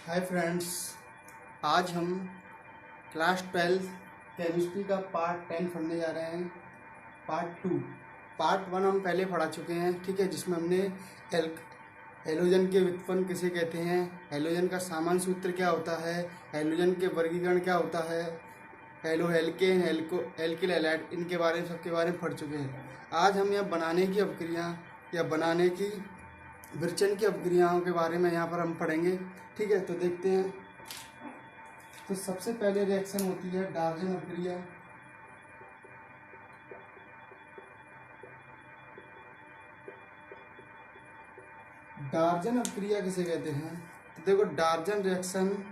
Hi friends, आज हम class 12 chemistry का पार्ट 10 पढ़ने जा रहे हैं। पार्ट 2 पार्ट 1 हम पहले पढ़ा चुके हैं, ठीक है, जिसमें हमने हैलोजन के व्युत्पन्न किसे कहते हैं, हैलोजन का सामान्य सूत्र क्या होता है, हैलोजन के वर्गीकरण क्या होता है, हेलोकेन एल्किल हैलाइड, इनके बारे में सबके बारे में पढ़ चुके हैं। आज हम यह बनाने की अपक्रिया या बनाने की विरचन की अपक्रियाओं के बारे में यहाँ पर हम पढ़ेंगे, ठीक है। तो देखते हैं। तो सबसे पहले रिएक्शन होती है डार्जन अपक्रिया। डार्जन अपक्रिया किसे कहते हैं? तो देखो, डार्जन रिएक्शन,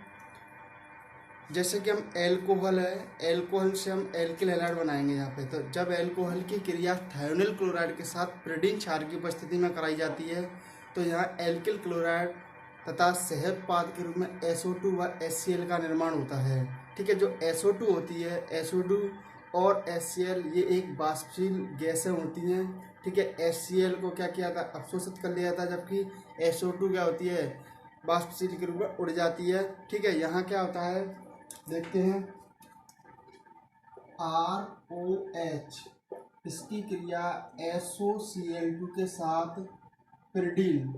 जैसे कि हम एल्कोहल है, एल्कोहल से हम एल्किल हैलाइड बनाएंगे यहाँ पे। तो जब एल्कोहल की क्रिया थायोनिल क्लोराइड के साथ पिरीडीन क्षार की उपस्थिति में कराई जाती है, तो यहाँ एल्किल क्लोराइड तथा सह उत्पाद के रूप में SO2 व HCl का निर्माण होता है, ठीक है। जो SO2 होती है, SO2 और HCl ये एक वाष्पशील गैसें होती हैं, ठीक है। HCl को क्या किया था, अवशोषित कर लिया था, जबकि SO2 क्या होती है, वाष्पशील के रूप में उड़ जाती है, ठीक है। यहाँ क्या होता है देखते हैं। ROH, इसकी क्रिया SOCl2 के साथ पिरीडीन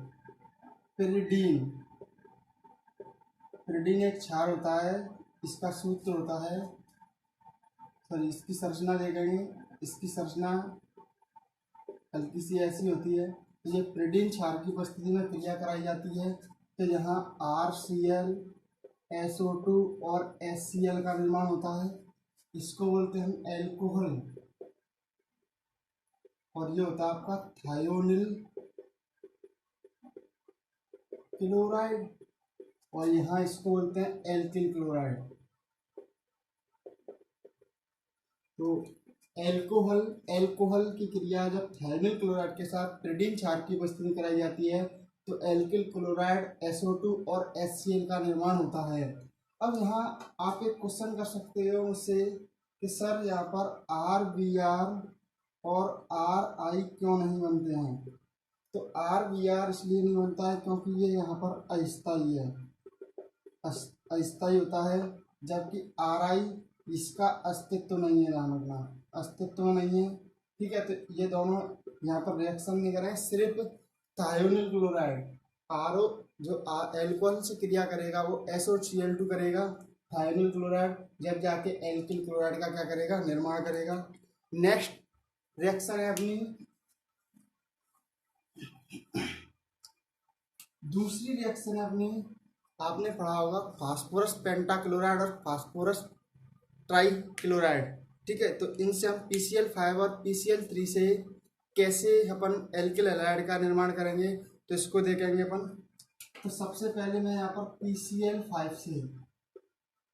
पिरीडीन एक क्षार होता है। इसका सूत्र होता है, सॉरी, इसकी संरचना देखेंगे। इसकी संरचना हल्की सी ऐसी होती है। तो ये पिरीडीन क्षार की उपस्थिति में क्रिया कराई जाती है। तो यहाँ RCl, SO2 और HCl का निर्माण होता है। इसको बोलते हैं हम एल्कोहल, और ये होता है आपका थायोनिल क्लोराइड, और यहाँ इसको बोलते हैं एल्किल क्लोराइड। तो एल्कोहल की क्रिया जब थायोनिल क्लोराइड के साथ पिरीडीन क्षार की उपस्थिति में कराई जाती है, तो एल्किल क्लोराइड, SO2 और HCl का निर्माण होता है। अब यहाँ आप एक क्वेश्चन कर सकते हो मुझसे कि सर यहाँ पर RBr और RI क्यों नहीं बनते हैं? तो RBr इसलिए नहीं बनता है क्योंकि ये यहाँ पर अस्थायी है, अस्थायी होता है, जबकि RI इसका अस्तित्व नहीं है, ध्यान रखना, अस्तित्व नहीं है, ठीक है। तो ये दोनों यहाँ पर रिएक्शन नहीं कर रहे हैं। सिर्फ थायोनिल क्लोराइड, आरओ जो एल्कोहल से क्रिया करेगा वो SOCl2 करेगा, थायोनिल क्लोराइड जब जाके एल्किल क्लोराइड का क्या करेगा, निर्माण करेगा। नेक्स्ट रिएक्शन है अपनी दूसरी रिएक्शन है अपनी, आपने पढ़ा होगा फास्फोरस पेंटाक्लोराइड और फास्फोरस ट्राइक्लोराइड, ठीक है। तो इनसे हम PCl5 और PCl3 से कैसे अपन एल्किल हैलाइड का निर्माण करेंगे, तो इसको देखेंगे अपन। तो सबसे पहले मैं यहाँ पर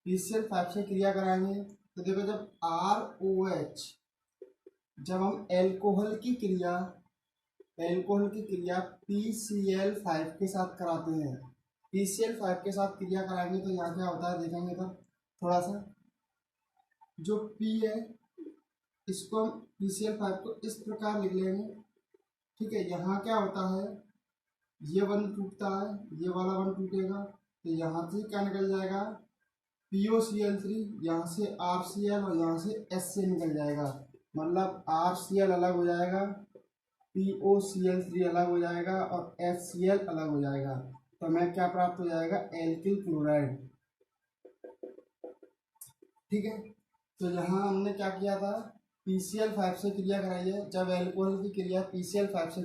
PCl5 से क्रिया कराएंगे। तो देखो, जब ROH, जब हम एल्कोहल की क्रिया PCl5 के साथ कराते हैं, PCl5 के साथ क्रिया कराएंगे, तो यहाँ क्या होता है देखेंगे। तो थोड़ा सा जो P है, इसको हम PCl5 को इस प्रकार लिख लेंगे, ठीक है। यहाँ क्या होता है, ये वन टूटता है, ये वाला वन टूटेगा, तो यहाँ से क्या निकल जाएगा, POCl3, यहाँ से RCl और यहाँ से HCl निकल जाएगा। मतलब RCl अलग हो जाएगा, POCl3 अलग हो जाएगा और HCl अलग हो जाएगा। तो हमें क्या प्राप्त हो जाएगा, एल्किल क्लोराइड, ठीक है। तो यहाँ हमने क्या किया था, PCl5 से क्रिया कराई है। जब एल्कोहल की क्रिया PCl5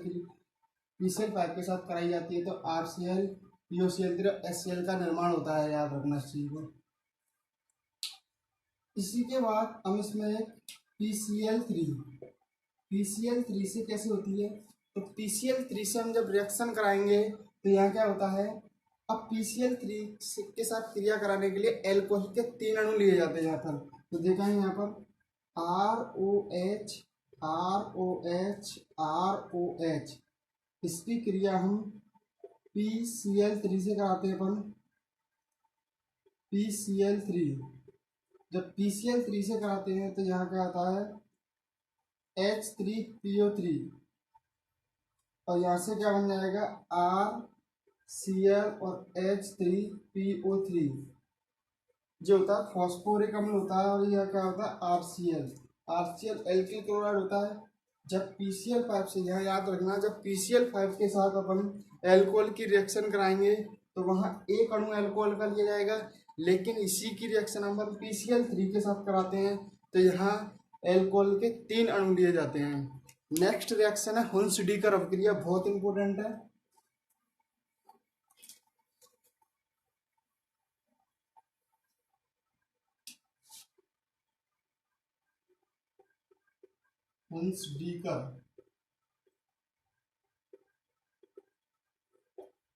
के साथ कराई जाती है, तो RCl, POCl3 और HCl का निर्माण होता है, याद रखना इस चीज को। इसी के बाद हम इसमें PCl3 से कैसे होती है, तो PCl3 से हम जब रिएक्शन कराएंगे, तो यहाँ क्या होता है, अब PCl3 के साथ क्रिया कराने के लिए एल्कोहल के 3 अणु लिए जाते हैं यहाँ पर। तो देखा है यहाँ पर ROH, इसकी क्रिया हम PCl3 से कराते हैं अपन। PCl3 जब PCl3 से कराते हैं, तो यहाँ क्या आता है, H3PO3, और यहाँ से क्या बन जाएगा, Cl और H3PO3 जो होता है फॉस्फोरिक अम्ल होता है, और यह क्या होता है RCl। RCl एल्किल क्लोराइड होता है। जब PCl5 से, यहाँ याद रखना, जब PCl5 के साथ अपन एल्कोहल की रिएक्शन कराएंगे तो वहाँ एक अणु एल्कोहल का लिया जाएगा, लेकिन इसी की रिएक्शन हम PCl3 के साथ कराते हैं तो यहाँ एल्कोहल के 3 अणु लिए जाते हैं। नेक्स्ट रिएक्शन है हुन्स-डीकर अपक्रिया, बहुत इंपॉर्टेंट है।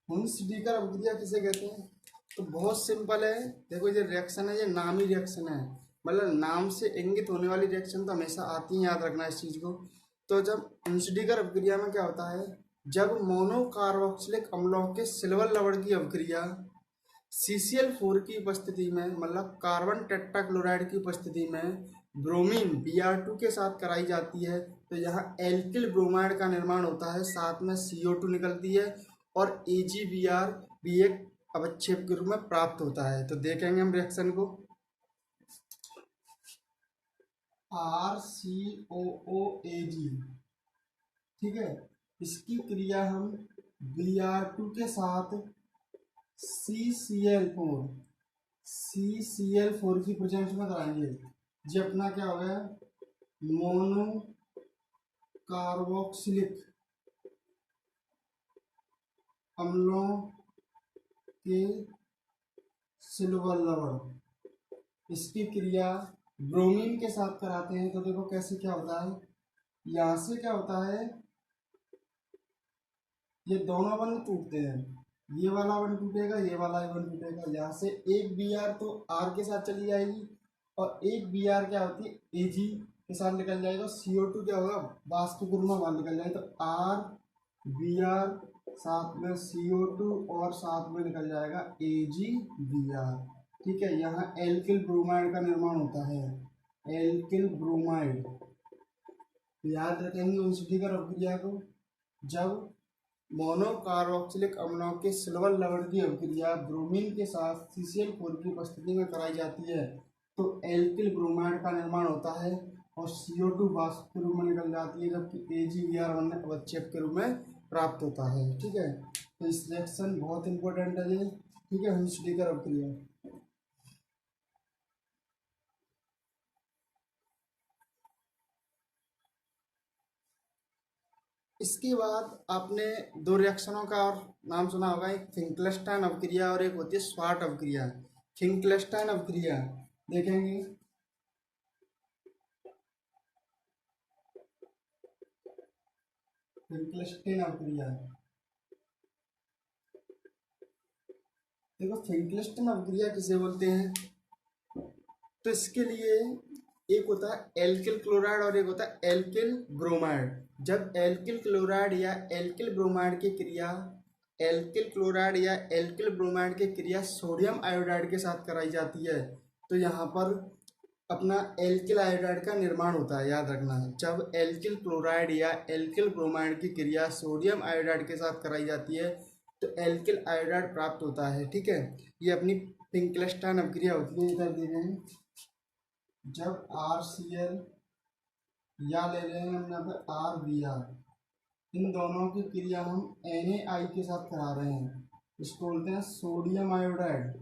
हुन्स-डीकर अपक्रिया किसे कहते हैं? तो बहुत सिंपल है। देखो ये रिएक्शन है, ये नामी रिएक्शन है, मतलब नाम से इंगित होने वाली रिएक्शन तो हमेशा आती है, याद रखना इस चीज को। तो जब हुन्स-डीकर अपक्रिया में क्या होता है, जब मोनोकार्बोक्सिलिक अम्लों के सिल्वर लवण की अपक्रिया CCl4 की उपस्थिति में, मतलब कार्बन टेट्राक्लोराइड की उपस्थिति में ब्रोमीन Br2 के साथ कराई जाती है तो यहाँ एल्किल ब्रोमाइड का निर्माण होता है, साथ में CO2 निकलती है और AgBr भी एक अवक्षेप के रूप में प्राप्त होता है। तो देखेंगे हम रिएक्शन को। RCOOAg, ठीक है, इसकी क्रिया हम Br2 के साथ CCl4 की प्रेजेंस में कराएंगे। जी अपना क्या हो गया, मोनो कार्बोक्सिलिक अम्लों के सिल्वर लवण, इसकी क्रिया ब्रोमीन के साथ कराते हैं तो देखो कैसे क्या होता है। यहाँ से क्या होता है, ये दोनों बंद टूटते हैं, ये वाला वन टूटेगा, ये वाला वन टूटेगा। यहाँ से एक Br तो R के साथ चली जाएगी और एक Br क्या होती है Ag के साथ निकल जाएगा। CO2 क्या होगा, वाष्प के रूप में बाहर निकल जाएगा। तो R Br साथ में CO2 और साथ में निकल जाएगा AgBr, ठीक है। यहाँ एल्किल ब्रोमाइड का निर्माण होता है, एल्किल ब्रोमाइड। याद रखेंगे हुन्स-डीकर अपक्रिया को। जब मोनोकार्बोक्सिलिक अम्लों के सिल्वर लवण की अपक्रिया ब्रोमीन के साथ CCl4 की उपस्थिति में कराई जाती है तो एल्किल ब्रोमाइड का निर्माण होता है और CO2 वाष्प के रूप में निकल जाती है, जबकि AgBr अवक्षेप के रूप में प्राप्त होता है, ठीक है। तो इस रिएक्शन बहुत इंपॉर्टेंट है ये, ठीक है, हुन्स-डीकर अपक्रिया। इसके बाद आपने दो रिएक्शनों का और नाम सुना होगा, एक फिंकलेस्टाइन अपक्रिया और एक होती है स्वार्ट अपक्रिया। फिंकलेस्टाइन अपक्रिया देखेंगे, फिंकलेस्टाइन अपक्रिया, देखो फिंकलेस्टाइन अपक्रिया किसे बोलते हैं, तो इसके लिए एक होता है एल्किल क्लोराइड और एक होता है एल्किल ब्रोमाइड। जब एल्किल क्लोराइड या एल्किल ब्रोमाइड की क्रिया, एल्किल क्लोराइड या एल्किल ब्रोमाइड की क्रिया सोडियम आयोडाइड के साथ कराई जाती है तो यहाँ पर अपना एल्किल आयोडाइड का निर्माण होता है, याद रखना है। जब एल्किल क्लोराइड या एल्किल ब्रोमाइड की क्रिया सोडियम आयोडाइड के साथ कराई जाती है तो एल्किल आयोडाइड प्राप्त होता है, ठीक है। ये अपनी फिंकलेस्टाइन अपक्रिया होती है, इधर दे रहे हैं। जब RCl या ले रहे हैं हम यहाँ पे RBr, इन दोनों की क्रिया हम NaI के साथ करा रहे हैं, इसको बोलते हैं sodium iodide.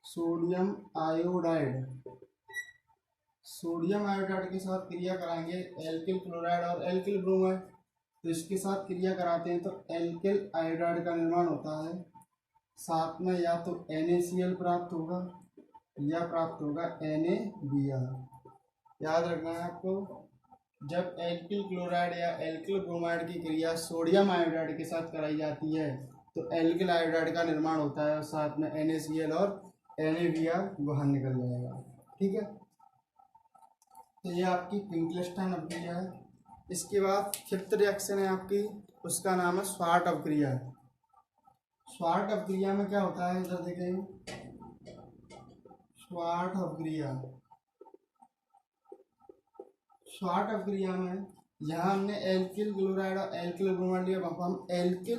Sodium iodide, sodium iodide के साथ क्रिया कराएंगे एल्किल क्लोराइड और एल्किल ब्रोमाइड, तो इसके साथ क्रिया कराते हैं तो एल्किल आयोडाइड का निर्माण होता है, साथ में या तो NaCl प्राप्त होगा या प्राप्त होगा NaBr। याद रखना है आपको, जब एल्किल क्लोराइड या एल्किल ब्रोमाइड की क्रिया सोडियम आयोडाइड के साथ कराई जाती है तो एल्किल आयोडाइड का निर्माण होता है और साथ में NaCl और NaBr बाहर निकल जाएगा, ठीक है। तो ये आपकी फिंकलेस्टाइन अपक्रिया है। इसके बाद फिफ्थ रिएक्शन है आपकी, उसका नाम है स्वार्ट अपक्रिया। स्वार्ट अपक्रिया में क्या होता है, इधर देखें, स्वार्ट अपक्रिया, स्वार्ट अपक्रिया में यहाँ हमने एल्किल क्लोराइड और एल्किल ब्रोमाइड लिया, वहाँ हम एल्किल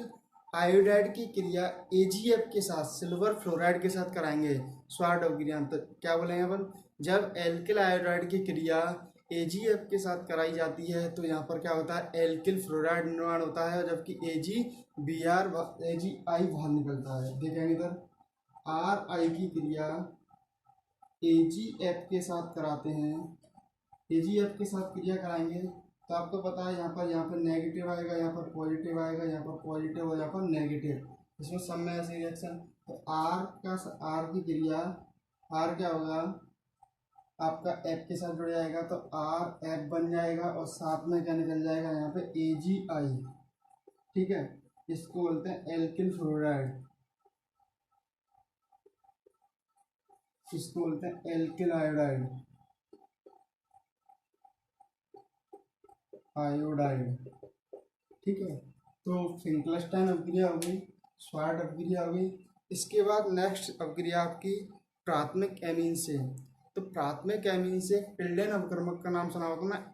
आयोडाइड की क्रिया एजीएफ के साथ सिल्वर फ्लोराइड के साथ कराएंगे स्वाड अभिक्रिया। तो क्या बोलेंगे अपन, जब एल्किल आयोडाइड की क्रिया एजीएफ के साथ कराई जाती है तो यहाँ पर क्या होता है, एल्किल फ्लोराइड निर्माण होता है, जबकि एजी आई बाहर निकलता है। देखेंगे इधर आर आई की क्रिया एजीएफ के साथ कराते हैं, एजीएफ के साथ क्रिया कराएंगे तो आपको पता है यहाँ पर नेगेटिव आएगा, यहाँ पर पॉजिटिव आएगा, यहाँ पर पॉजिटिव और यहाँ पर नेगेटिव, इसमें सब में ऐसे रिएक्शन। तो आर की क्रिया, आर क्या होगा आपका एफ के साथ जुड़ जाएगा तो आर एफ बन जाएगा और साथ में क्या निकल जाएगा यहाँ पे ए जी आई। ठीक है, इसको बोलते हैं एल्किल फ्लोराइड, इसको बोलते हैं एल्किल आयोडाइड, आयोडाइड। ठीक है, तो फिंकलस्टाइन अपक्रिया हो गई, स्वार्ट अपक्रिया हो गई। इसके बाद नेक्स्ट अपक्रिया आपकी प्राथमिक एमीन से। तो प्राथमिक एमीन से पिल्डेन अपकर्मक का नाम सुना होगा ना,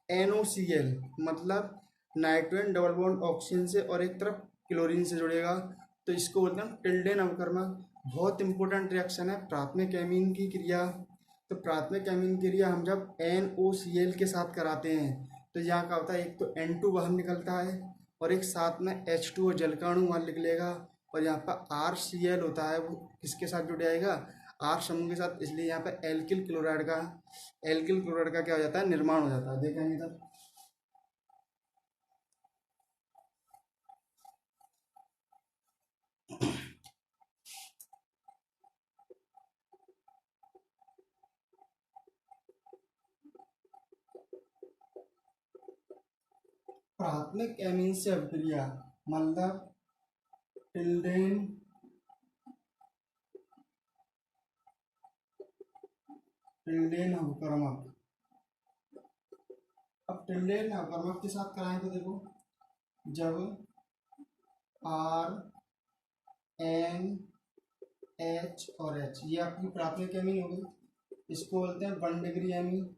NOCl, मतलब नाइट्रोजन डबल बॉन्ड ऑक्सीजन से और एक तरफ क्लोरीन से जुड़ेगा, तो इसको बोलते हैं टिल्डेन अपकर्मक। बहुत इंपॉर्टेंट रिएक्शन है प्राथमिक एमीन की क्रिया। तो प्राथमिक एमीन की क्रिया हम जब NOCl के साथ कराते हैं तो यहाँ का होता है, एक तो N2 बाहर निकलता है और एक साथ में H2 जल का अणु बाहर निकलेगा, और यहाँ पर RCl होता है, वो किसके साथ जुड़ जाएगा, आर समूह के साथ, इसलिए यहाँ पे एल्किल क्लोराइड का क्या हो जाता है, निर्माण हो जाता है। देखेंगे इधर प्राथमिक एमीन से अपक्रिया मतलब टिल्डेन अपकर्मक। अब टिल्डेन अपकर्मक के साथ कराएं तो देखो, जब आर एन एच और एच, ये आपकी प्राथमिक एमीन हो गई, इसको बोलते हैं वन डिग्री एमीन।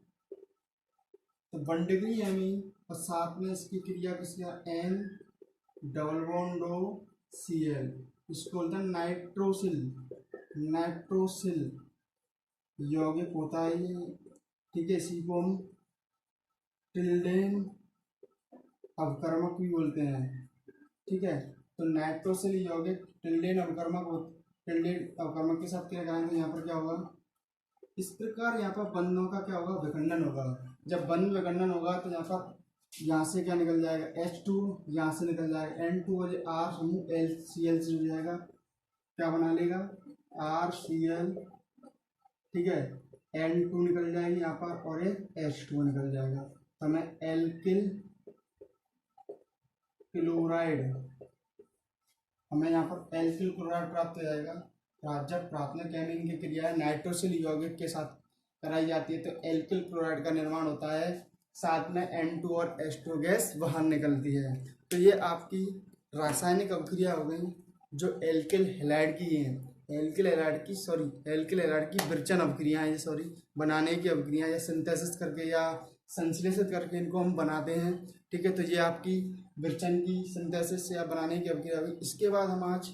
तो वन डिग्री एमीन और साथ में इसकी क्रिया किसका, N double bond O C L, इसको बोलते हैं नाइट्रोसिल यौगिक होता है ये। ठीक है, इसी को हम टिल्डेन अवकर्मक भी बोलते हैं। ठीक है, तो नाइट्रोसिल यौगिक टिल्डेन अवकर्मक के साथ क्या कराएंगे, यहाँ पर क्या होगा, इस प्रकार यहाँ पर बंधों का क्या होगा, विखंडन होगा। जब बंध विखंडन होगा तो यहाँ से क्या निकल जाएगा, H2, यहाँ से निकल जाएगा N2 और R समूह LCl से जुड़ जाएगा, क्या बना लेगा, RCl। ठीक है, N2 निकल जाएगी यहाँ पर और एक H2 निकल जाएगा, तो हमें एल्किल क्लोराइड, हमें यहाँ पर एल्किल क्लोराइड प्राप्त हो जाएगा। जब प्राथमिक एमीन की क्रिया नाइट्रोसिल यौगिक के साथ कराई जाती है तो एल्किल क्लोराइड का निर्माण होता है, साथ में N2 और H2 गैस बाहर निकलती है। तो ये आपकी रासायनिक अभिक्रिया हो गई जो एल्किल हैलाइड की है, एल्किल हैलाइड की विरचन अभिक्रिया है, सॉरी बनाने की अभिक्रिया, या सिंथेसिस करके या संश्लेषित करके इनको हम बनाते हैं। ठीक है, तो ये आपकी विरचन की, सिंथेसिस या बनाने की अभिक्रिया हुई। इसके बाद हम आज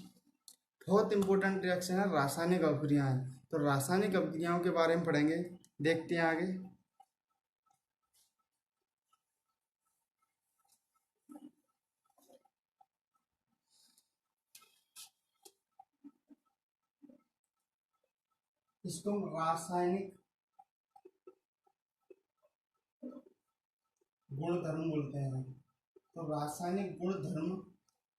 बहुत इंपॉर्टेंट रिएक्शन है रासायनिक अभिक्रियाएं, तो रासायनिक अभिक्रियाओं के बारे में पढ़ेंगे, देखते हैं आगे। इसको रासायनिक गुणधर्म बोलते हैं। तो रासायनिक गुणधर्म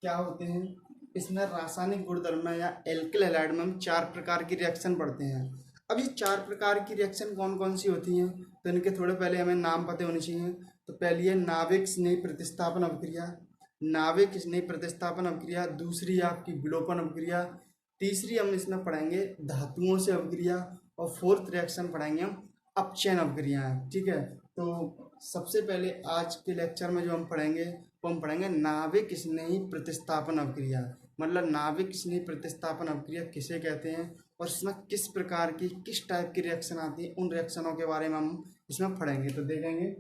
क्या होते हैं, इसमें रासायनिक गुणधर्म में या एल्किल हैलाइड में हम 4 प्रकार की रिएक्शन पढ़ते हैं। अब ये 4 प्रकार की रिएक्शन कौन कौन सी होती हैं, तो इनके थोड़े पहले हमें नाम पता होने चाहिए। तो पहली है नाविक स्नेह प्रतिस्थापन अभिक्रिया, दूसरी आपकी विलोपन अभिक्रिया, तीसरी हम इसमें पढ़ेंगे धातुओं से अभिक्रिया, और फोर्थ रिएक्शन पढ़ेंगे हम अपचयन अभिक्रियाएं। ठीक है, तो सबसे पहले आज के लेक्चर में जो हम पढ़ेंगे वो हम पढ़ेंगे नाविक स्नेही प्रतिस्थापन अभिक्रिया, मतलब नाविक स्नेही प्रतिस्थापन अभिक्रिया किसे कहते हैं और इसमें किस प्रकार की, किस टाइप की रिएक्शन आती है, उन रिएक्शनों के बारे में हम इसमें पढ़ेंगे। तो देखेंगे,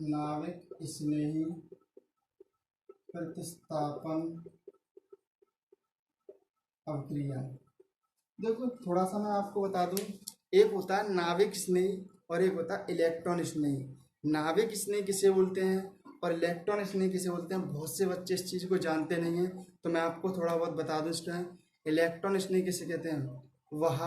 नाविक स्नेही प्रतिस्थापन अवक्रिया। देखो थोड़ा सा मैं आपको बता दूं, एक होता है नाविक स्नेही और एक होता है इलेक्ट्रॉन स्नेही। नाविक स्नेही किसे बोलते हैं और इलेक्ट्रॉन स्नेही किसे बोलते हैं, बहुत से बच्चे इस चीज़ को जानते नहीं हैं, तो मैं आपको थोड़ा बहुत बता दूं इसका। इलेक्ट्रॉन स्नेही किसे कहते हैं, वह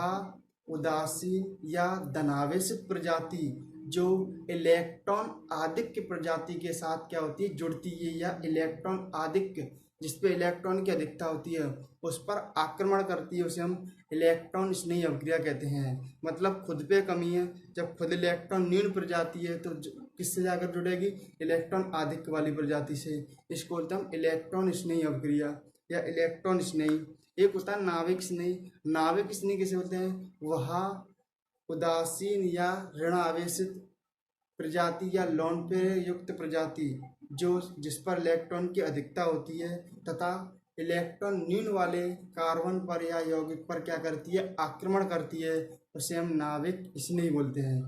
उदासीन या धनावेशित प्रजाति जो इलेक्ट्रॉन आधिक्य प्रजाति के साथ क्या होती है, जुड़ती है, या इलेक्ट्रॉन आधिक्य जिसपे इलेक्ट्रॉन की अधिकता होती है उस पर आक्रमण करती है, उसे हम इलेक्ट्रॉन स्नेही अवक्रिया कहते हैं। मतलब खुद पे कमी है, जब खुद इलेक्ट्रॉन न्यून प्रजाति है तो किससे जाकर जुड़ेगी, इलेक्ट्रॉन आधिक्य वाली प्रजाति से। इसको बोलते हैं हम इलेक्ट्रॉन स्नेही अवक्रिया या इलेक्ट्रॉन स्नेही। एक होता है नाविक स्नेही। नाविक स्नेही किसे बोलते हैं, वह उदासीन या ऋण आवेशित प्रजाति या लोन पे युक्त प्रजाति जो जिस पर इलेक्ट्रॉन की अधिकता होती है तथा इलेक्ट्रॉन न्यून वाले कार्बन पर या यौगिक पर क्या करती है, आक्रमण करती है, उसे हम नाविक स्नेही बोलते हैं।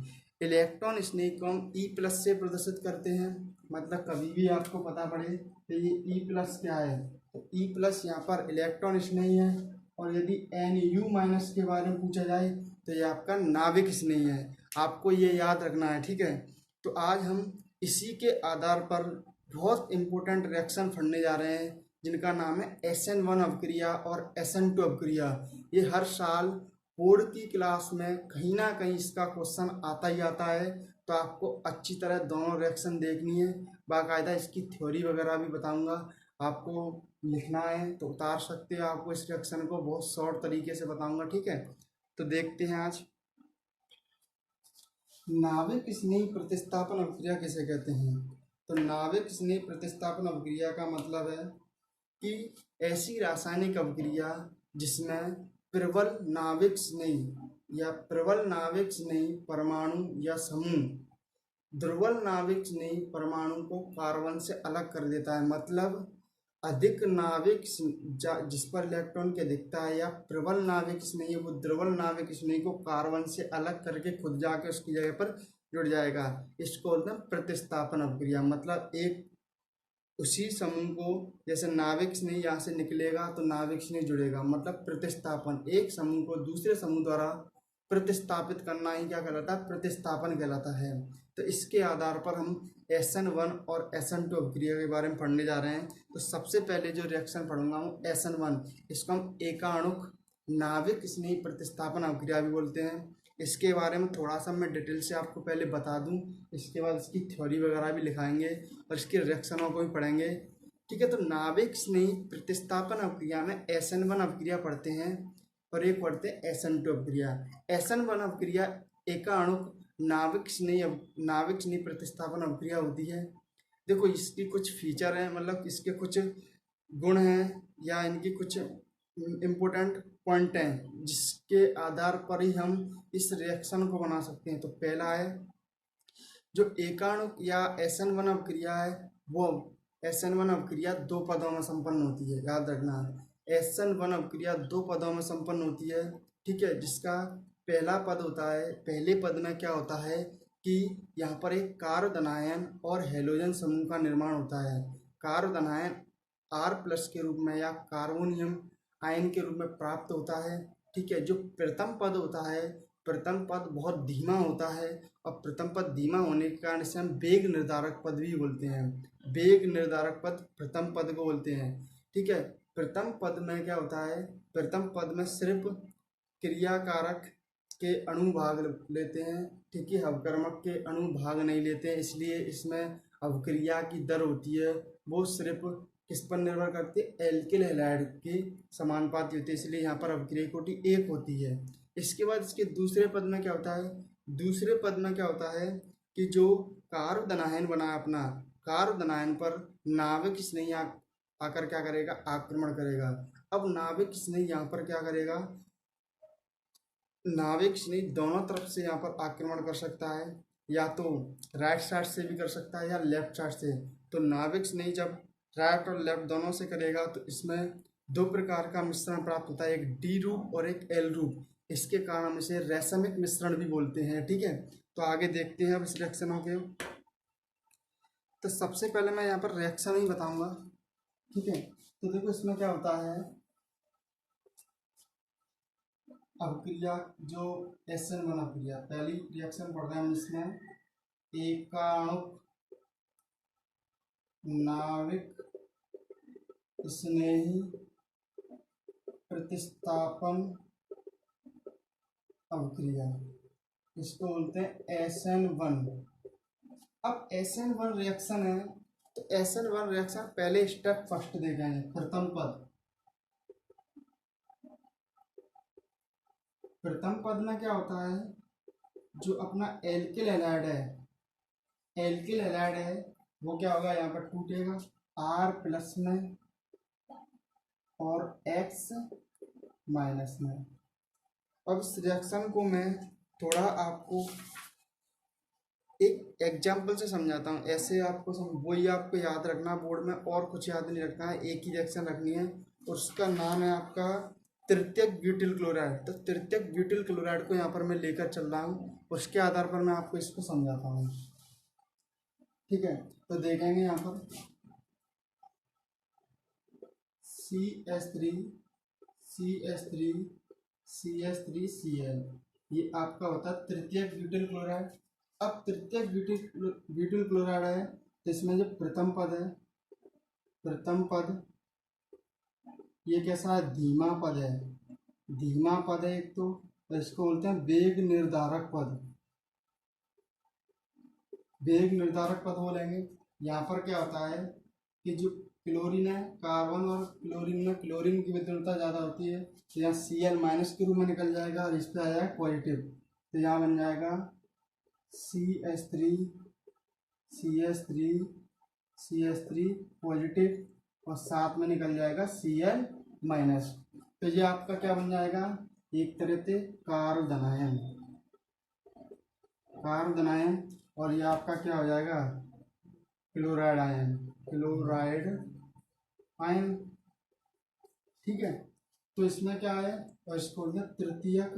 इलेक्ट्रॉन स्नेही को हम E+ से प्रदर्शित करते हैं। मतलब कभी भी आपको पता पड़े तो ये E+ क्या है, तो E+ यहाँ पर इलेक्ट्रॉन स्नेही है, और यदि Nu- के बारे में पूछा जाए तो ये आपका नाविक स्नेही है। आपको ये याद रखना है, ठीक है। तो आज हम इसी के आधार पर बहुत इंपॉर्टेंट रिएक्शन पढ़ने जा रहे हैं जिनका नाम है SN1 अवक्रिया और SN2 अवक्रिया। ये हर साल बोर्ड की क्लास में कहीं ना कहीं इसका क्वेश्चन आता ही आता है, तो आपको अच्छी तरह दोनों रिएक्शन देखनी है। बाकायदा इसकी थ्योरी वगैरह भी बताऊंगा, आपको लिखना है तो उतार सकते हो। आपको इस रिएक्शन को बहुत शॉर्ट तरीके से बताऊंगा, ठीक है। तो देखते हैं आज नाविक स्नेही प्रतिस्थापन अवक्रिया किसे कहते हैं। तो नाविक स्नेही प्रतिस्थापन अवक्रिया का मतलब है कि ऐसी रासायनिक अवक्रिया जिसमें प्रबल नाविक स्नेही या प्रबल नाविक स्नेही परमाणु या समूह दुर्बल नाविक स्नेही परमाणु को कार्बन से अलग कर देता है। मतलब अधिक नाविक जिस पर इलेक्ट्रॉन की अधिकता है या प्रबल नाविक स्नेही वो दुर्बल नाविक स्नेही को कार्बन से अलग करके खुद जाके उसकी जगह पर जुड़ जाएगा। इसको बोलते हैं प्रतिस्थापन अवक्रिया। मतलब एक उसी समूह को, जैसे नाविक स्नेही यहाँ से निकलेगा तो नाविक स्नेही जुड़ेगा, मतलब प्रतिस्थापन। एक समूह को दूसरे समूह द्वारा प्रतिस्थापित करना ही क्या कहलाता है, प्रतिस्थापन कहलाता है। तो इसके आधार पर हम SN1 और SN2 अवक्रिया के बारे में पढ़ने जा रहे हैं। तो सबसे पहले जो रिएक्शन पढ़ूंगा हूँ SN1, इसको हम एकाणुक नाविक स्नेही प्रतिस्थापन अवक्रिया भी बोलते हैं। इसके बारे में थोड़ा सा मैं डिटेल से आपको पहले बता दूं, इसके बाद इसकी थ्योरी वगैरह भी लिखाएंगे और इसके रिएक्शनों को भी पढ़ेंगे, ठीक है। तो नाविक स्नेही प्रतिस्थापन अवक्रिया में SN1 अवक्रिया पढ़ते हैं और एक पढ़ते हैं SN2 अवक्रिया। SN1 अवक्रिया एकाणुक नाविक स्नेही प्रतिस्थापन अवक्रिया होती है। देखो इसकी कुछ फीचर हैं, मतलब इसके कुछ गुण हैं या इनकी कुछ इम्पोर्टेंट पॉइंट हैं जिसके आधार पर ही हम इस रिएक्शन को बना सकते हैं। तो पहला है जो एकाणुक या SN1 अवक्रिया है, वो SN1 अवक्रिया दो पदों में संपन्न होती है। याद रखना है SN1 अवक्रिया दो पदों में संपन्न होती है, ठीक है। जिसका पहला पद होता है, पहले पद में क्या होता है कि यहाँ पर एक कार्बोधनायन और हेलोजन समूह का निर्माण होता है। कार्बोधनायन R+ के रूप में या कार्बोनियम आयन के रूप में प्राप्त होता है, ठीक है। जो प्रथम पद होता है, प्रथम पद बहुत धीमा होता है, और प्रथम पद धीमा होने के कारण इसे हम वेग निर्धारक पद भी बोलते हैं। वेग निर्धारक पद प्रथम पद को बोलते हैं, ठीक है। प्रथम पद में क्या होता है, प्रथम पद में सिर्फ क्रियाकारक के अणु भाग लेते हैं, ठीक है। अवकर्मक के अणु भाग नहीं लेते हैं, इसलिए इसमें अवक्रिया की दर होती है वो सिर्फ किस पर निर्भर करती है, एल्किल हैलाइड के समानुपाती होती है, इसलिए यहाँ पर अवक्रिया कोटि 1 होती है। इसके बाद इसके दूसरे पद में क्या होता है, दूसरे पद में क्या होता है कि जो कार्बोधनायन बना अपना, कार्बोधनायन पर नाविक स्नेही आकर क्या करेगा, आक्रमण करेगा। अब नाविक स्नेही यहाँ पर क्या करेगा, नाविक स्नेही दोनों तरफ से यहाँ पर आक्रमण कर सकता है, या तो राइट साइड से भी कर सकता है या लेफ्ट साइड से। तो नाविक स्नेही जब राइट और लेफ्ट दोनों से करेगा तो इसमें दो प्रकार का मिश्रण प्राप्त होता है, एक D रूप और एक L रूप। इसके कारण हम इसे रैसमिक मिश्रण भी बोलते हैं, ठीक है। तो आगे देखते हैं अब इस रिएक्शनों के। तो सबसे पहले मैं यहाँ पर रिएक्शन ही बताऊंगा, ठीक है। तो देखो इसमें क्या होता है, अभिक्रिया जो SN1 अभिक्रिया, पहली रिएक्शन पढ़ रहे हैं हम इसमें, एकाणुक नाविक स्नेही प्रतिस्थापन अभिक्रिया, इसको बोलते हैं SN1। अब SN1 रिएक्शन है, तो SN1 रिएक्शन पहले स्टेप फर्स्ट देखेंगे, प्रथम पद। प्रथम पद में क्या होता है, जो अपना एल्किल हैलाइड है, एल्किल हैलाइड है वो क्या होगा, यहाँ पर टूटेगा R प्लस में और X माइनस में। अब इस रिएक्शन को मैं थोड़ा आपको एक एग्जाम्पल से समझाता हूँ, ऐसे आपको वही आपको याद रखना बोर्ड में, और कुछ याद नहीं रखना है, एक ही रिएक्शन रखनी है, और उसका नाम है आपका तृतीयक ब्यूटिल क्लोराइड। तो तृतीयक ब्यूटिल क्लोराइड को यहाँ पर मैं लेकर चल रहा हूँ, उसके आधार पर मैं आपको इसको समझाता हूँ, ठीक है। तो देखेंगे यहाँ पर CH3 CH3 CH3Cl, ये आपका होता है तृतीयक ब्यूटिल क्लोराइड। अब तृतीयक ब्यूटिल क्लोराइड है, तो इसमें जो प्रथम पद है, प्रथम पद ये कैसा है, धीमा पद है, धीमा पद है एक, तो इसको बोलते हैं वेग निर्धारक पद, वेग निर्धारक पद बोलेंगे। यहाँ पर क्या होता है कि जो क्लोरीन है, कार्बन और क्लोरीन में क्लोरीन की विद्युलता ज़्यादा होती है, तो यहाँ Cl माइनस के रूप में निकल जाएगा और इस पर आ जाएगा पॉजिटिव, तो यहाँ बन जाएगा CH3 पॉजिटिव, और साथ में निकल जाएगा Cl माइनस। तो ये आपका क्या बन जाएगा, एक तरह से कार्बोदनायन, कार्बोदनायन, और ये आपका क्या हो जाएगा, क्लोराइड आयन, क्लोराइड आयन, ठीक है। तो इसमें क्या है, और इसको तृतीयक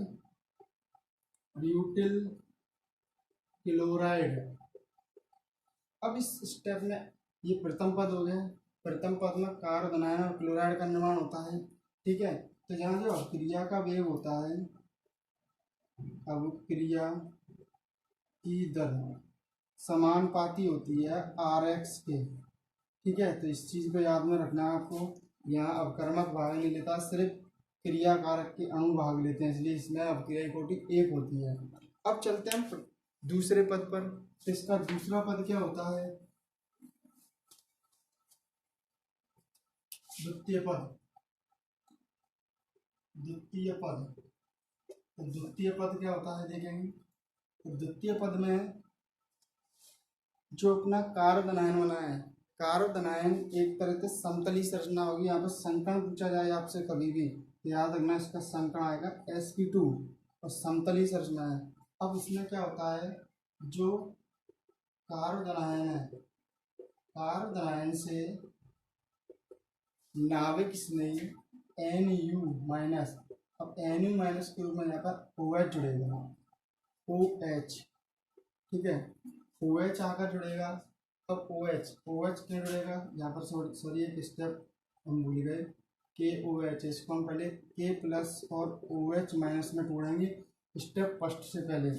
ब्यूटिल क्लोराइड। अब इस स्टेप में ये प्रथम पद हो गया, प्रथम पद में कार्बोदनायन और क्लोराइड का निर्माण होता है, ठीक है। तो यहाँ जो अभिक्रिया का वेग होता है, अभिक्रिया की दर समानुपाती होती है RX के, ठीक है। तो इस चीज़ को याद में रखना है आपको, यहाँ अवकर्मक भाग नहीं लेता, सिर्फ क्रियाकारक के अणु भाग लेते हैं, इसलिए इसमें अभिक्रिया कोटि 1 होती है। अब चलते हैं दूसरे पद पर, तो इसका दूसरा पद क्या होता है, द्वितीय पद, द्वितीय पद। तो द्वितीय पद क्या होता है देखेंगे, तो द्वितीय पद में जो अपना कार्बोदनायन बना है, कार्बोदनायन एक तरह से समतली संरचना होगी, यहाँ पर संकरण पूछा जाए आपसे कभी भी, याद रखना इसका संकरण आएगा sp2, और समतली संरचना है। अब इसमें क्या होता है, जो कार्बोदनायन है, कार्बोदनायन से नाविक स्नेही Nu माइनस, अब Nu माइनस के रूप में यहाँ पर OH जुड़ेगा, OH, ठीक है, OH आकर जुड़ेगा। अब OH क्यों जुड़ेगा, यहाँ पर सॉरी एक स्टेप हम भूल गए, KOH, इसको हम पहले K प्लस और OH माइनस में तोड़ेंगे स्टेप फर्स्ट से पहले,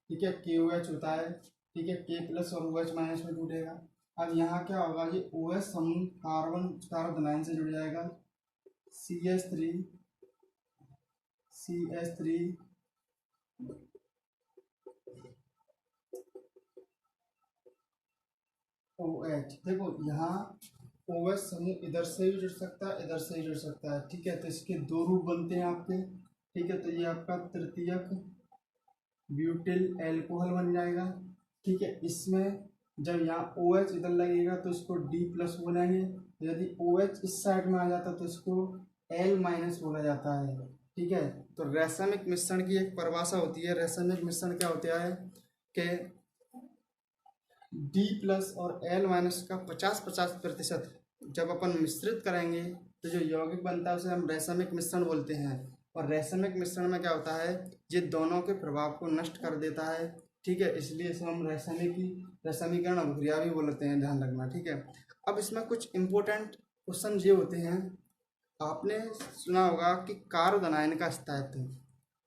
ठीक है। KOH होता है, ठीक है, K प्लस और OH माइनस में टूटेगा। अब यहाँ क्या होगा, ये OH समूह कार्बोदनायन से जुड़ जाएगा, CH3 OH। देखो यहाँ OH समूह इधर से भी जुड़ सकता है, इधर से भी जुड़ सकता है, ठीक है। तो इसके दो रूप बनते हैं आपके, ठीक है। तो ये आपका तृतीयक ब्यूटिल एल्कोहल बन जाएगा, ठीक है। इसमें जब यहाँ OH इधर लगेगा तो इसको D प्लस बोलेंगे, यदि OH इस साइड में आ जाता तो इसको L माइनस बोला जाता है, ठीक है। तो रासायनिक मिश्रण की एक परिभाषा होती है, रासायनिक मिश्रण क्या होता है कि D प्लस और L माइनस का 50-50% जब अपन मिश्रित करेंगे तो जो यौगिक बनता है उसे हम रासायनिक मिश्रण बोलते हैं। और रासायनिक मिश्रण में क्या होता है, ये दोनों के प्रभाव को नष्ट कर देता है, ठीक है, इसलिए इसे हम रासायनिकरण अभिक्रिया भी बोलते हैं, ध्यान रखना। ठीक है, अब इसमें कुछ इम्पोर्टेंट क्वेश्चन ये होते हैं। आपने सुना होगा कि कार्बोनाइन का स्थायित्व,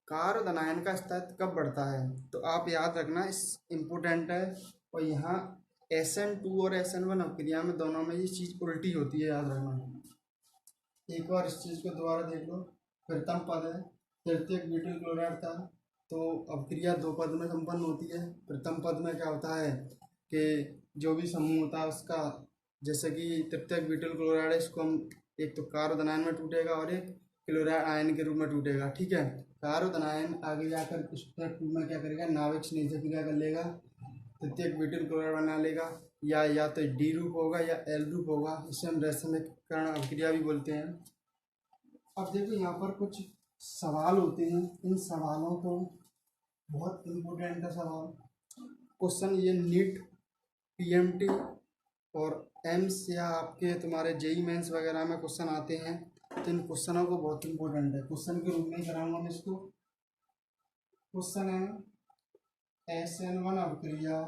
कार्बोनाइन का स्थायित्व कब बढ़ता है, तो आप याद रखना, इस इम्पोर्टेंट है। और यहाँ SN2 और SN1 अभिक्रिया में दोनों में ये चीज़ उल्टी होती है, याद रखना। एक बार इस चीज़ को दोबारा देख लो। प्रथम पद है, तृतीयक ब्यूटिल क्लोराइड था, तो अभिक्रिया दो पद में संपन्न होती है। प्रथम पद में क्या होता है कि जो भी समूह होता है उसका, जैसे कि तृतीयक ब्यूटिल क्लोराइड है, इसको हम एक तो कार्बोनाइन में टूटेगा और एक क्लोराइड आयन के रूप में टूटेगा। ठीक है, कार्बोनाइन आगे जाकर स्टेप 2 में क्या करेगा, नाभिक स्नेह क्रिया कर लेगा, तृतीयक ब्यूटिल क्लोराइड बना लेगा, या तो डी रूप होगा या एल रूप होगा। इसे हम रासायनिकरण अभिक्रिया भी बोलते हैं। अब देखो यहाँ पर कुछ सवाल होते हैं, इन सवालों को, बहुत इम्पोर्टेंट है सवाल, क्वेश्चन ये नीट, PMT और एम्स या आपके तुम्हारे JEE मेंस वगैरह में क्वेश्चन आते हैं, तो इन क्वेश्चनों को बहुत इम्पोर्टेंट है, क्वेश्चन के रूप में ही कराऊंगा मैं इसको। क्वेश्चन है SN1 अभिक्रिया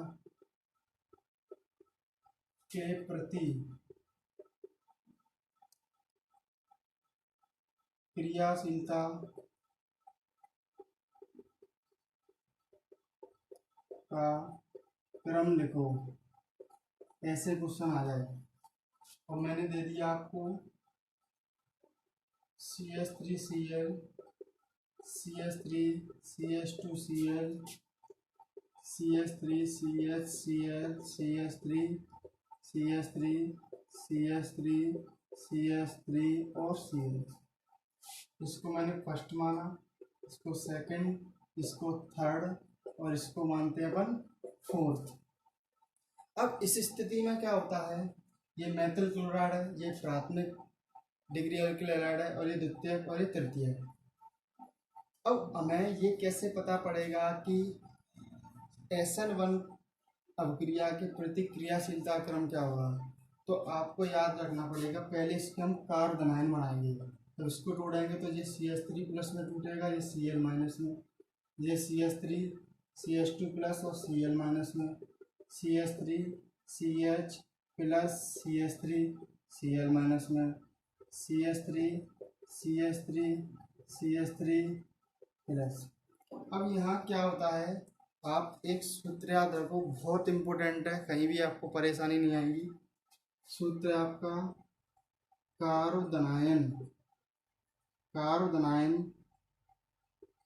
के प्रति क्रियाशीलता का क्रम लिखो, ऐसे क्वेश्चन आ जाए। और मैंने दे दिया आपको CH3Cl, CH3, CH2Cl, CH3CHCl, CH3, CH3, CH3, CH3 और Cl। इसको मैंने फर्स्ट माना, इसको सेकंड, इसको थर्ड और इसको मानते हैं अपन फोर्थ। अब इस स्थिति में क्या होता है, ये मेथिल क्लोराइड है, ये प्राथमिक डिग्री अल्किल हैलाइड है, और ये द्वितीयक और ये तृतीयक। अब हमें ये कैसे पता पड़ेगा कि SN1 अभिक्रिया के प्रतिक्रियाशीलता क्रम क्या होगा, तो आपको याद रखना पड़ेगा, पहले इसके हम कार्बोनाइन बनाएंगे, तो इसको तोड़ेंगे तो ये CH3 प्लस में टूटेगा, ये Cl माइनस में, ये CH3 CH2 प्लस और Cl माइनस में, CH3 CH plus CH3 Cl minus में, CH3 CH3 CH3 प्लस। अब यहाँ क्या होता है, आप एक सूत्र याद रखो, बहुत इम्पोर्टेंट है, कहीं भी आपको परेशानी नहीं आएगी। सूत्र आपका कार्बोनाइन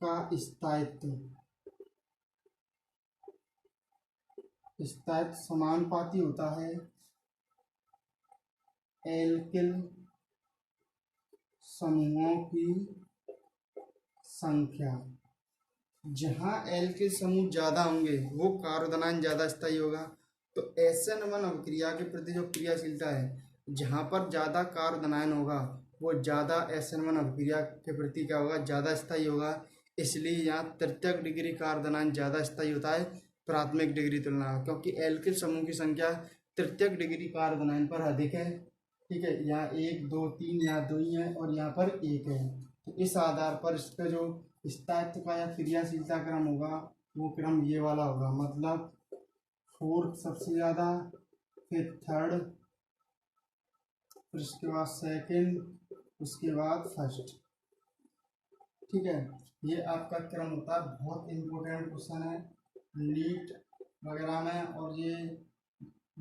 का स्थायित्व समानुपाती होता है एल्किल समूहों की संख्या। जहाँ एल्किल समूह ज़्यादा होंगे वो कार्बोनाइन ज़्यादा स्थायी होगा। तो SN1 अभिक्रिया के प्रति जो क्रियाशीलता है, जहाँ पर ज़्यादा कार्बोनाइन होगा वो ज़्यादा SN1 अभिक्रिया के प्रति क्या होगा, ज़्यादा स्थायी होगा। इसलिए यहाँ तृतीयक डिग्री कार्बोनाइन ज़्यादा स्थायी होता है प्राथमिक डिग्री तुलना, क्योंकि एल्किल समूह की संख्या तृतीयक डिग्री कार्बोनाइन पर अधिक है। ठीक है, यहाँ 1 2 3, यहाँ 2 ही है और यहाँ पर 1 है। तो इस आधार पर इसका जो स्थायित्व का या क्रियाशीलता क्रम होगा वो क्रम ये वाला होगा, मतलब फोर्थ सबसे ज़्यादा, फिर थर्ड, फिर उसके बाद सेकंड, उसके बाद फर्स्ट। ठीक है, ये आपका क्रम होता है। बहुत इम्पोर्टेंट क्वेश्चन है नीट वगैरह में, और ये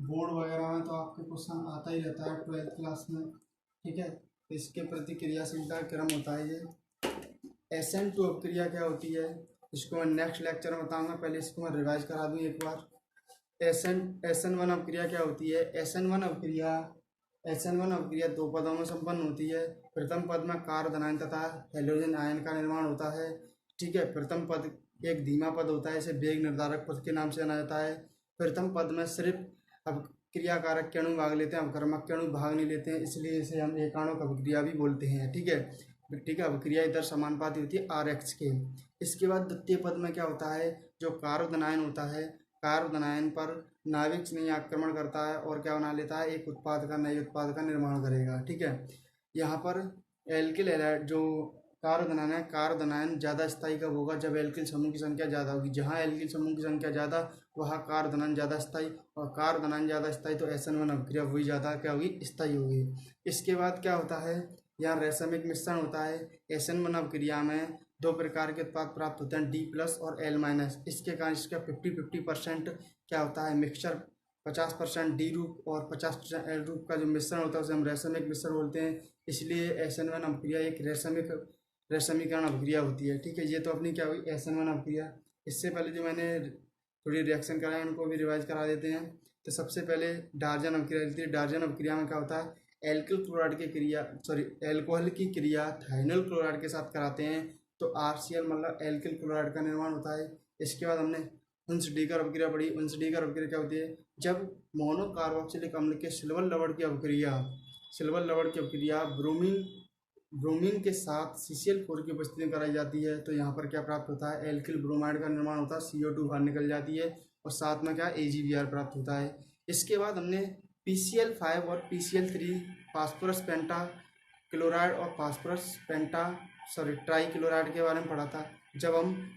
बोर्ड वगैरह में तो आपके क्वेश्चन आता ही रहता है 12th क्लास में। ठीक है, तो इसके प्रति क्रियाशीलता क्रम होता है ये। SN2 अभिक्रिया क्या होती है, इसको मैं नेक्स्ट लेक्चर में बताऊंगा, पहले इसको मैं रिवाइज करा दूं एक बार। SN1 अभिक्रिया क्या होती है, SN1 अभिक्रिया दो पदों में संपन्न होती है। प्रथम पद में कार्बोनाइन तथा हेलोजन आयन का निर्माण होता है। ठीक है, प्रथम पद एक धीमा पद होता है, इसे वेग निर्धारक पद के नाम से जाना जाता है। प्रथम पद में सिर्फ अभिक्रिया कारक के अणु भाग लेते हैं, अवक्रमक के अणु भाग नहीं लेते हैं, इसलिए इसे हम एकाणुक अभिक्रिया भी बोलते हैं। ठीक है, अभिक्रिया इधर समानुपाती होती है RH के। इसके बाद द्वितीय पद में क्या होता है, जो कार्बोनाइन होता है, कार्बोनाइन पर नाभिक स्नेह आक्रमण करता है और क्या बना लेता है, एक उत्पाद का, नए उत्पाद का निर्माण करेगा। ठीक है, यहाँ पर एल्किल हैलाइड जो कार्बोनायन है, कार्बोनायन ज़्यादा स्थायी कब होगा? जब एल्किल समूह की संख्या ज़्यादा होगी। जहाँ एल्किल समूह की संख्या ज़्यादा वहाँ कार्बोनायन ज़्यादा स्थायी, और कार्बोनायन ज़्यादा स्थायी तो SN1 अभिक्रिया वही ज़्यादा क्या होगी? स्थायी होगी। इसके बाद क्या होता है, यहाँ रैसमिक मिश्रण होता है। SN1 अभिक्रिया में दो प्रकार के उत्पाद प्राप्त होते हैं, D+ और L-। इसके कारण इसका 50-50% क्या होता है? मिक्सचर 50% डी रूप और 50% एल रूप का जो मिश्रण होता है उसे हम रैसमिक मिश्रण बोलते हैं। इसलिए SN1 अभिक्रिया एक रैसमीकरण अभिक्रिया होती है। ठीक है, ये तो अपनी क्या हुई? SN1 अभिक्रिया। इससे पहले जो मैंने थोड़ी रिएक्शन कराए उनको भी रिवाइज करा देते हैं। तो सबसे पहले डार्जन अभिक्रिया होती है। डार्जन अभिक्रिया में क्या होता है? एल्किल क्लोराइड की क्रिया एल्कोहल की क्रिया थाइनल क्लोराइड के साथ कराते हैं तो RCl मतलब एल्किल क्लोराइड का निर्माण होता है। इसके बाद हमने उन्स-डीकर अभिक्रिया पढ़ी। उन्स-डीकर अभिक्रिया क्या होती है? जब मोनोकार्बोक्सिलिक अम्ल के सिल्वर लवण की अभिक्रिया ब्रोमीन के साथ CCl4 की उपस्थिति में कराई जाती है तो यहाँ पर क्या प्राप्त होता है? एल्किल ब्रोमाइड का निर्माण होता है, CO2 बाहर निकल जाती है और साथ में क्या? AgBr प्राप्त होता है। इसके बाद हमने PCl5 और PCl3 फास्फोरस पेंटा क्लोराइड और ट्राई क्लोराइड के बारे में पढ़ा था। जब हम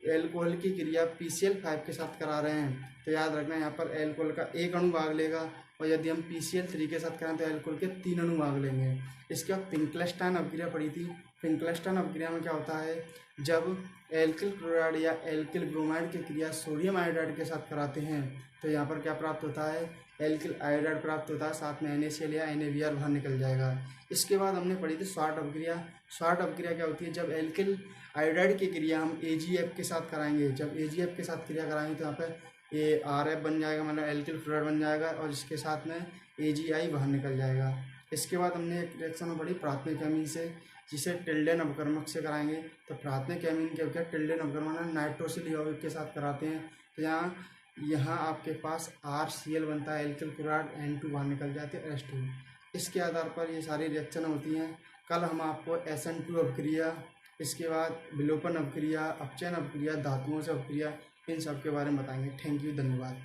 एल्कोहल की क्रिया PCl5 के साथ करा रहे हैं तो याद रखना यहाँ पर एल्कोहल का एक अणु भाग लेगा, और यदि हम PCl3 के साथ करें तो एल्कोहल के 3 अणु भाग लेंगे। इसके बाद फिंकलेस्टाइन अभिक्रिया पड़ी थी। फिंकलेस्टाइन अभिक्रिया में क्या होता है? जब एल्किल क्लोराइड या एल्किल ब्रोमाइड की क्रिया सोडियम आयोडाइड के साथ कराते हैं तो यहाँ पर क्या प्राप्त होता है? एल्किल आयोडाइड प्राप्त होता है, साथ में NaCl या NaBr बाहर निकल जाएगा। इसके बाद हमने पढ़ी थी स्वार्ट अभिक्रिया। स्वार्ट अभिक्रिया क्या होती है? जब एल्किल आयोडाइड की क्रिया हम AgF के साथ कराएंगे, जब AgF के साथ क्रिया कराएंगे तो यहाँ पर ये RF बन जाएगा, मतलब एल्किल फ्लोराइड बन जाएगा, और इसके साथ में AgI बाहर निकल जाएगा। इसके बाद हमने एक रिएक्शन में पढ़ी प्राथमिक एमीन से, जिसे टिल्डेन अपकर्मक से कराएंगे। तो प्राथमिक एमीन क्या टिल्डेन अपकर्मक नाइट्रोसिल यौगिक के साथ कराते हैं तो यहाँ आपके पास RCl बनता है, एल्किल क्लोराइड, N2 बाहर निकल जाते हैं, H2। इसके आधार पर ये सारी रिएक्शन होती हैं। कल हम आपको SN2 अभिक्रिया, इसके बाद विलोपन अभिक्रिया, अपचयन अभिक्रिया, धातुओं से अभिक्रिया, इन सब के बारे में बताएंगे। थैंक यू, धन्यवाद।